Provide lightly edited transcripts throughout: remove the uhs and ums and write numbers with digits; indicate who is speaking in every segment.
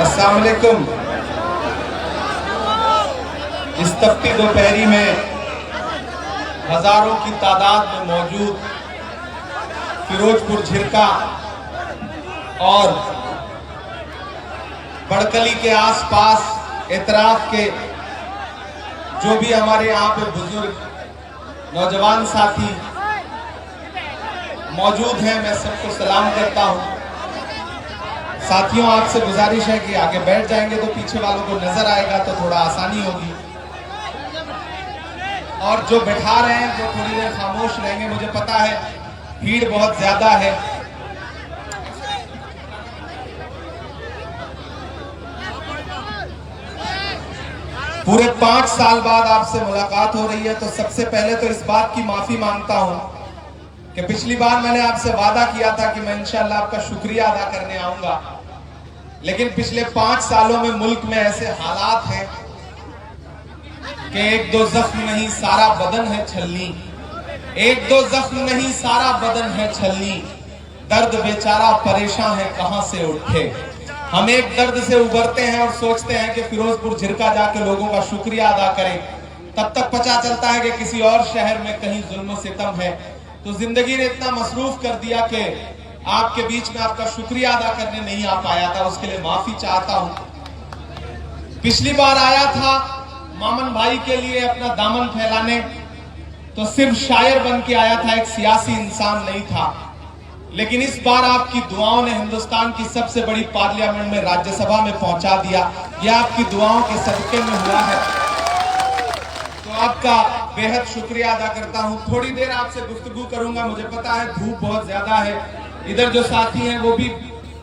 Speaker 1: अस्सलाम वालेकुम। इस तपती दोपहरी में हजारों की तादाद में मौजूद फिरोजपुर झिरका और बड़कली के आसपास एतराफ के जो भी हमारे यहाँ पे बुजुर्ग नौजवान साथी मौजूद हैं, मैं सबको सलाम करता हूँ। साथियों, आपसे गुजारिश है कि आगे बैठ जाएंगे तो पीछे वालों को नजर आएगा तो थोड़ा आसानी होगी, और जो बैठा रहे हैं वो थोड़ी देर खामोश रहेंगे। मुझे पता है भीड़ बहुत ज्यादा है। पूरे 5 साल बाद आपसे मुलाकात हो रही है, तो सबसे पहले तो इस बात की माफी मांगता हूं कि पिछली बार मैंने आपसे वादा किया था कि मैं इंशाल्लाह आपका शुक्रिया अदा करने आऊंगा, लेकिन पिछले 5 सालों में मुल्क में ऐसे हालात हैं कि एक दो जख्म नहीं सारा बदन है छलनी, एक दो जख्म नहीं सारा बदन है छलनी, दर्द बेचारा परेशान है कहां से उठे। हम एक दर्द से उबरते हैं और सोचते हैं कि फिरोजपुर झिरका जाके लोगों का शुक्रिया अदा करें, तब तक पता चलता है कि किसी और शहर में कहीं जुल्म सितम है। तो जिंदगी ने इतना मसरूफ कर दिया कि आपके बीच में आपका शुक्रिया अदा करने नहीं आ पाया था, उसके लिए माफी चाहता हूं। पिछली बार आया था मामन भाई के लिए अपना दामन फैलाने, तो सिर्फ शायर बन के आया था, एक सियासी इंसान नहीं था। लेकिन इस बार आपकी दुआओं ने हिंदुस्तान की सबसे बड़ी पार्लियामेंट में राज्यसभा में पहुंचा दिया। यह आपकी दुआओं के सदके में हुआ है, तो आपका बेहद शुक्रिया अदा करता हूं। थोड़ी देर आपसे गुफ्तगू करूंगा, मुझे पता है धूप बहुत ज्यादा है। इधर जो साथी हैं वो भी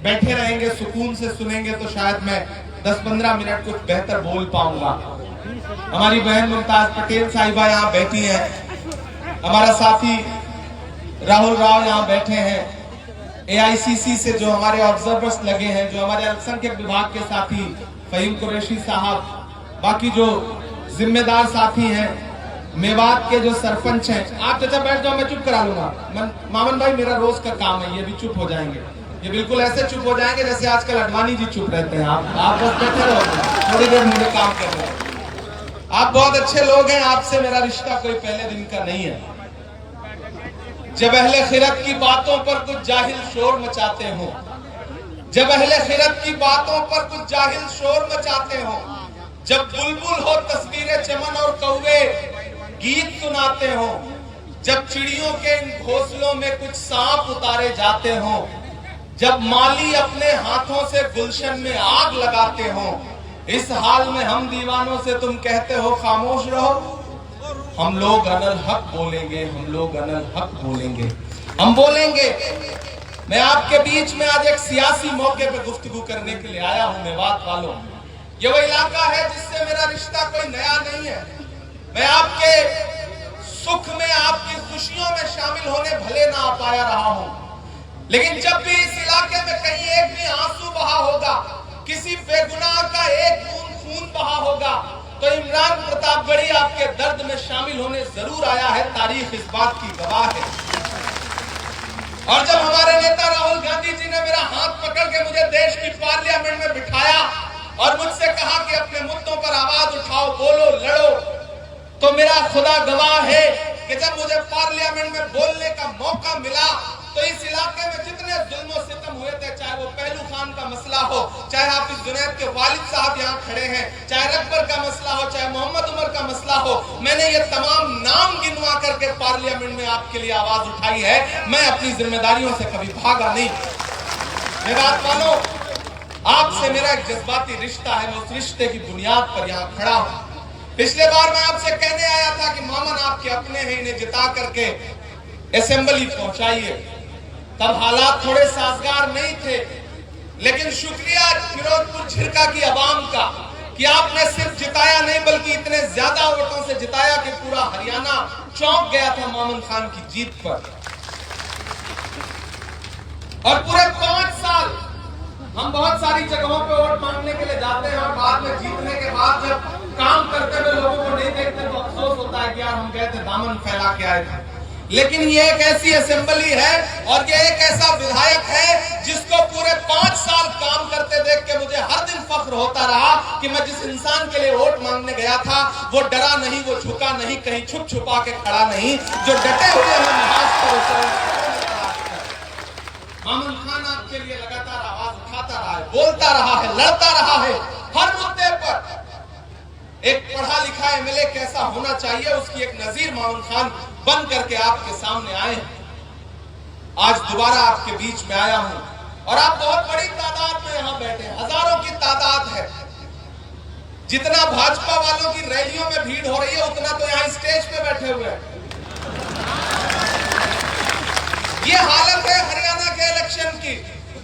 Speaker 1: बैठे रहेंगे, सुकून से सुनेंगे, तो शायद मैं 10-15 मिनट कुछ बेहतर बोल पाऊंगा। हमारी बहन मुमताज पटेल साहिबा यहाँ बैठी हैं, हमारा साथी राहुल राव यहाँ बैठे हैं, AICC से जो हमारे ऑब्जर्वर्स लगे हैं, जो हमारे अल्पसंख्यक विभाग के साथी फहीम कुरैशी साहब, बाकी जो जिम्मेदार साथी हैं, मेवात के जो सरपंच हैं। आप चाचा बैठ जाओ, मैं चुप करा लूंगा। मामन भाई मेरा रोज का काम है, ये भी चुप हो जाएंगे, ये बिल्कुल ऐसे चुप हो जाएंगे जैसे आजकल अडवाणी जी चुप रहते हैं। आप बस बैठे रहो, थोड़ी देर मुझे काम कर रहे हैं। आप बहुत अच्छे लोग हैं, आपसे मेरा रिश्ता कोई पहले दिन का नहीं है। जब अहले खिरत की बातों पर कुछ जाहिल शोर मचाते हो, जब अहले खिरत की बातों पर कुछ जाहिल शोर मचाते हो, जब बुलबुल हो तस्वीरें चमन और कौवे गीत सुनाते हो, जब चिड़ियों के इन घोंसलों में कुछ सांप उतारे जाते हो, जब माली अपने हाथों से गुलशन में आग लगाते हो, इस हाल में हम दीवानों से तुम कहते हो खामोश रहो। हम लोग अनल हक बोलेंगे, हम लोग अनल हक बोलेंगे, हम बोलेंगे। मैं आपके बीच में आज एक सियासी मौके पे गुफ्तगू करने के लिए आया हूं। मेवात वालों, ये वो इलाका है जिससे मेरा रिश्ता कोई नया नहीं है। मैं आपके सुख में, आपकी खुशियों में शामिल होने भले ना आ पाया रहा हूं, लेकिन जब भी इस इलाके में कहीं एक भी आंसू बहा होगा, किसी बेगुनाह का एक बूंद खून बहा होगा, तो इमरान प्रतापगढ़ी आपके दर्द में शामिल होने जरूर आया है। तारीख इस बात की गवाह है। और जब हमारे नेता राहुल गांधी जी ने मेरा हाथ पकड़ के मुझे देश की पार्लियामेंट में बिठाया और मुझसे कहा कि अपने मुद्दों पर आवाज उठाओ, बोलो, लड़ो, तो मेरा खुदा गवाह है कि जब मुझे पार्लियामेंट में बोलने का मौका मिला, तो इस इलाके में जितने जुल्म सितम हुए थे, चाहे वो पहलू खान का मसला हो, चाहे हाफिज जुनैद के वालिद साहब यहाँ खड़े हैं, चाहे रकबर का मसला हो, चाहे मोहम्मद उमर का मसला हो, मैंने ये तमाम नाम गिनवा करके पार्लियामेंट में आपके लिए आवाज उठाई है। मैं अपनी जिम्मेदारियों से कभी भागा नहीं। मेवात वालों, आपसे मेरा एक जज्बाती रिश्ता है, मैं उस रिश्ते की बुनियाद पर यहाँ खड़ा हूँ। पिछले बार मैं आपसे कहने आया था कि मामन आपके अपने हैं, इन्हें जिता करके असेंबली पहुंचाइए। तब हालात थोड़े साजगार नहीं थे, लेकिन शुक्रिया फिरोजपुर झिरका की आवाम का कि आपने सिर्फ जिताया नहीं बल्कि इतने ज्यादा वोटों से जिताया कि पूरा हरियाणा चौंक गया था मामन खान की जीत पर। और पूरे 5 साल हम बहुत सारी जगहों पे वोट मांगने के लिए जाते हैं और बाद में जीतने के बाद जब काम करते हुए लोगों को नहीं देखते तो अफसोस होता है कि यार हम गए थे, दामन फैला के आए थे। लेकिन ये एक ऐसी असेंबली है और ये एक ऐसा विधायक है जिसको पूरे 5 साल काम करते देख के मुझे हर दिन फख्र था, वो डरा नहीं, वो झुका नहीं, कहीं छुप छुपा के खड़ा नहीं, जो डटे हुए हैं महाज पर। मामून खान आपके लिए लगातार आवाज उठाता रहा है, बोलता रहा है, लड़ता रहा है हर मुद्दे पर। एक पढ़ा लिखा एमएलए कैसा होना चाहिए उसकी एक नजीर मामून खान बन करके आपके सामने आए हैं। आज दोबारा आपके बीच में आया हूं और आप बहुत बड़ी तादाद में यहां बैठे हैं, हजारों की तादाद है। जितना भाजपा वालों की रैलियों में भीड़ हो रही है उतना तो यहां स्टेज पे बैठे हुए हैं। ये हालत है हरियाणा के इलेक्शन की।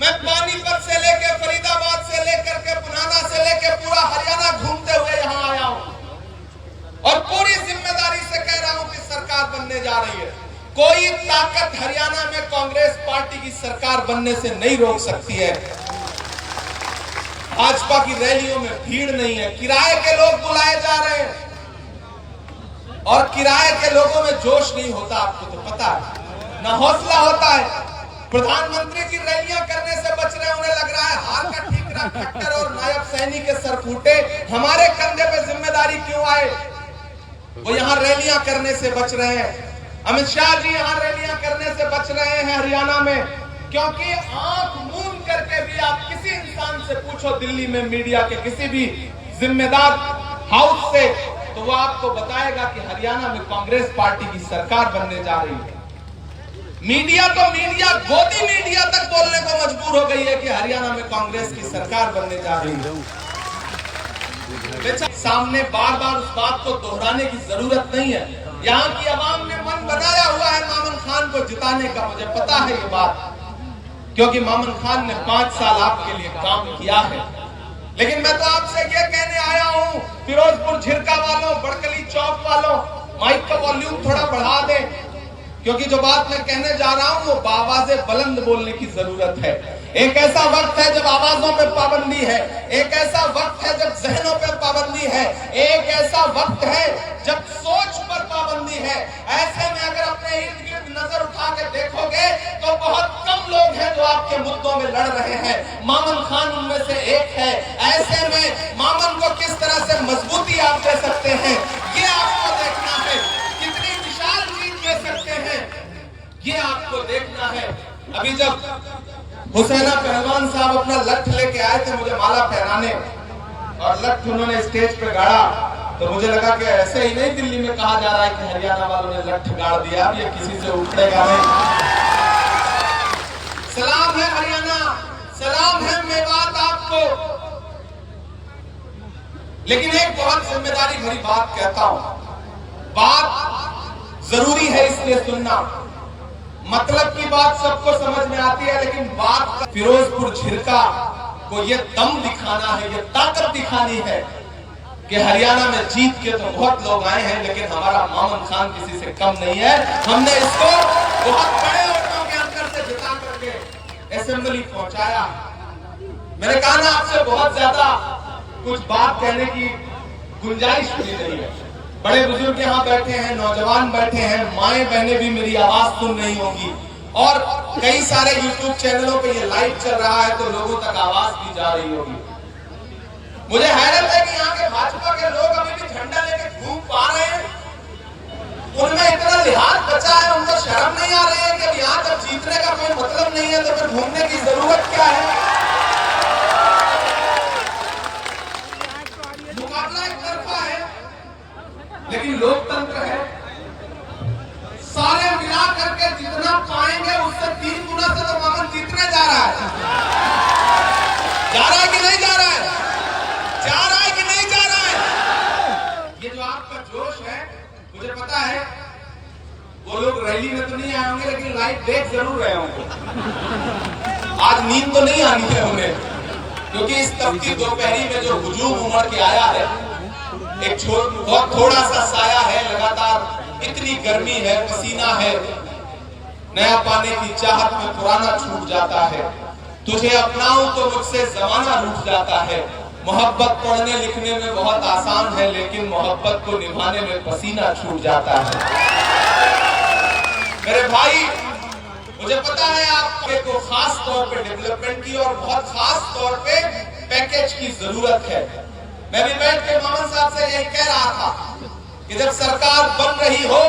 Speaker 1: मैं पानीपत से लेकर फरीदाबाद से लेकर के पुनाना से लेकर पूरा हरियाणा घूमते हुए यहां आया हूं और पूरी जिम्मेदारी से कह रहा हूं कि सरकार बनने जा रही है। कोई ताकत हरियाणा में कांग्रेस पार्टी की सरकार बनने से नहीं रोक सकती है। भाजपा की रैलियों में भीड़ नहीं है, किराए के लोग बुलाए जा रहे हैं और किराए के लोगों में जोश नहीं होता, आपको तो पता है, ना हौसला होता है। प्रधानमंत्री की रैलियां करने से बच रहे हैं, उन्हें लग रहा है हार का ठीकरा खट्टर और नायब सैनी के सर फूटे, हमारे कंधे पे जिम्मेदारी क्यों आए। वो यहां रैलियां करने से बच रहे हैं। अमित शाह जी यहां रैलियां करने से बच रहे हैं हरियाणा में, क्योंकि आंख मूंद करके भी आप किसी इंसान से पूछो दिल्ली में मीडिया के किसी भी जिम्मेदार हाउस से, तो वो आपको बताएगा कि हरियाणा में कांग्रेस पार्टी की सरकार बनने जा रही है। मीडिया तो मीडिया, गोदी मीडिया तक बोलने को मजबूर हो गई है कि हरियाणा में कांग्रेस की सरकार बनने जा रही है। सामने बार बार उस बात को दोहराने की जरूरत नहीं है। यहाँ की आवाम ने मन बनाया हुआ है मामून खान को जिताने का, मुझे पता है ये बात, क्योंकि मामून खान ने 5 साल आपके लिए काम किया है। लेकिन मैं तो आपसे ये कहने आया हूँ, फिरोजपुर झिरका वालों, बड़कली चौक वालों, माइक का वॉल्यूम थोड़ा बढ़ा दें, क्योंकि जो बात मैं कहने जा रहा हूं वो बावाज़े बुलंद बोलने की जरूरत है। एक ऐसा वक्त है जब आवाजों पे पाबंदी है, एक ऐसा वक्त है जब जहनों पे पाबंदी है, एक ऐसा वक्त है जब सोच पर पाबंदी है। ऐसे में अगर अपने इर्द गिर्द नजर उठा के देखोगे तो बहुत कम लोग हैं जो आपके मुद्दों में लड़ रहे हैं। मामून खान उनमें से एक है। ऐसे में मामून को किस तरह से मजबूती आप दे सकते हैं ये आपको देखना है, कितनी विशाल जीत दे सकते हैं ये आपको देखना है। अभी जब हुसैना पहलवान साहब अपना लठ लेके आए थे मुझे माला पहनाने और लठ उन्होंने स्टेज पे गाड़ा, तो मुझे लगा कि ऐसे ही नहीं दिल्ली में कहा जा रहा है कि हरियाणा वालों ने लठ गाड़ दिया, अब ये किसी से उठेगा नहीं। सलाम है हरियाणा, सलाम है मेवात आपको। लेकिन एक बहुत जिम्मेदारी भरी बात कहता हूं, बात जरूरी है इसलिए सुनना, मतलब की बात सबको समझ में आती है, लेकिन बात फिरोजपुर झिरका को ये दम दिखाना है, ये ताकत दिखानी है कि हरियाणा में जीत के तो बहुत लोग आए हैं, लेकिन हमारा मामून खान किसी से कम नहीं है। हमने इसको बहुत बड़े वोटों के अंतर से जिता करके असेंबली पहुंचाया। मैंने कहा ना आपसे बहुत ज्यादा कुछ बात कहने की गुंजाइश भी नहीं है। बड़े बुजुर्ग यहाँ बैठे हैं, नौजवान बैठे हैं, माएं बहनें भी मेरी आवाज सुन रही होंगी और कई सारे YouTube चैनलों पे ये लाइव चल रहा है तो लोगों तक आवाज भी जा रही होगी। मुझे हैरत है कि यहाँ के भाजपा के लोग अभी भी झंडा लेके घूम पा रहे हैं, उनमें इतना लिहाज बचा है, उनको शर्म नहीं आ रही है कि यहाँ जब जीतने का कोई मतलब नहीं है तो फिर घूमने की जरूरत क्या है। मुकाबला एक तरफा है लेकिन लोकतंत्र है, सारे मिला करके जितना पाएंगे उससे 3 गुना से तो मामून जीतने जा रहा है। जा रहा है कि नहीं जा रहा है? जा रहा है कि नहीं जा रहा है? ये जो आपका जोश है मुझे पता है, वो लोग रैली में तो नहीं आए होंगे लेकिन लाइव देख जरूर रहे होंगे। आज नींद तो नहीं आनी है उन्हें, क्योंकि इस तपती दोपहरी में जो हुजूम उमड़ के आया है, एक बहुत थोड़ा सा साया है, लगातार इतनी गर्मी है, पसीना है, नया पाने की चाहत में पुराना छूट जाता है। तुझे अपनाऊं तो मुझसे जमाना रूठ जाता है। मोहब्बत पढ़ने लिखने में बहुत आसान है लेकिन मोहब्बत को निभाने में पसीना छूट जाता है। मेरे भाई, मुझे पता है आपको खास तौर पे डेवलपमेंट की और बहुत खास तौर पे पैकेज की जरूरत है, मैं भी बैठ के मोहम्मद साहब से यही कह रहा था कि जब सरकार बन रही हो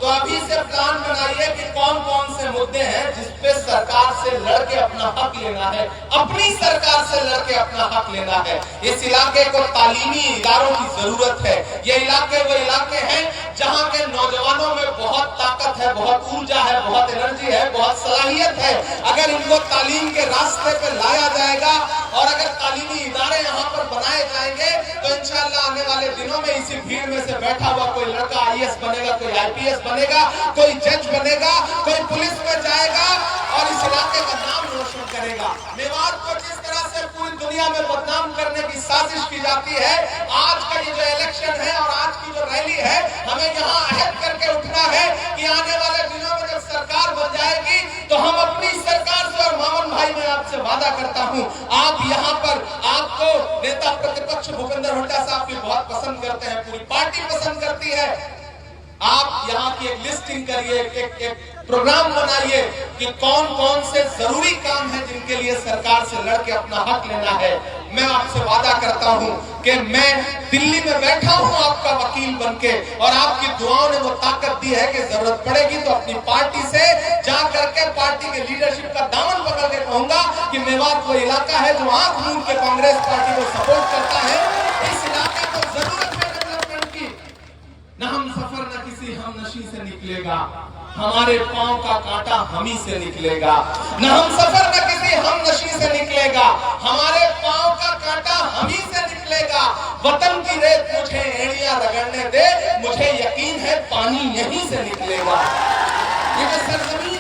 Speaker 1: तो अभी से प्लान बनाइए कि कौन कौन से मुद्दे हैं जिस पे सरकार से लड़के अपना हक लेना है, अपनी सरकार से लड़के अपना हक लेना है। इस इलाके को तालीमी इदारों की जरूरत है। ये इलाके वो इलाके हैं जहां के नौजवानों में बहुत ताकत है, बहुत ऊर्जा है, बहुत एनर्जी है, बहुत सलाहियत है। अगर इनको तालीम के रास्ते पे लाया जाएगा और अगर तालीमी इदारे यहाँ पर बनाए जाएंगे तो इंशाअल्लाह आने वाले दिनों में इसी भीड़ में से बैठा हुआ कोई लड़का आईएएस बनेगा, कोई आईपीएस बनेगा, कोई जज बनेगा, कोई पुलिस में जाएगा और इस इलाके का नाम रोशन करेगा। मेवात को जिस तरह से पूरी दुनिया में बदनाम करने की साजिश की जाती है, आज का ये जो इलेक्शन है और आज की जो रैली है, हमें यहाँ अहद करके उठना है कि आने वाले दिनों में जब सरकार बन जाएगी तो हम अपनी सरकार से, और मामन भाई मैं आपसे वादा करता हूँ, आप यहाँ पर आपको नेता प्रतिपक्ष भूपेंद्र हुड्डा साहब भी बहुत पसंद करते हैं, पूरी पार्टी पसंद करती है। आप यहाँ की एक लिस्टिंग करिए, एक प्रोग्राम बनाइए कि कौन कौन से जरूरी काम है जिनके लिए सरकार से लड़के अपना हक लेना है। मैं आपसे वादा करता हूं कि मैं दिल्ली में बैठा हूं आपका वकील बनके, और आपकी दुआओं ने वो ताकत दी है कि जरूरत पड़ेगी तो अपनी पार्टी से जा करके पार्टी के लीडरशिप का दामन पकड़ के कहूंगा कि मेवात वो इलाका है जो आंख मूंद के कांग्रेस पार्टी को सपोर्ट करता है। इस इलाके को जरूरत है डेवलपमेंट की। न हम सफर न किसी हम नशी से निकलेगा, हमारे पांव का कांटा हम ही से निकलेगा। न हम सफर न किसी हम नशी से निकलेगा, हमारे पांव का कांटा हम ही से निकलेगा। वतन की रेत मुझे एड़ियां रगड़ने दे, मुझे यकीन है पानी यहीं से निकलेगा। ये जो सरजमीन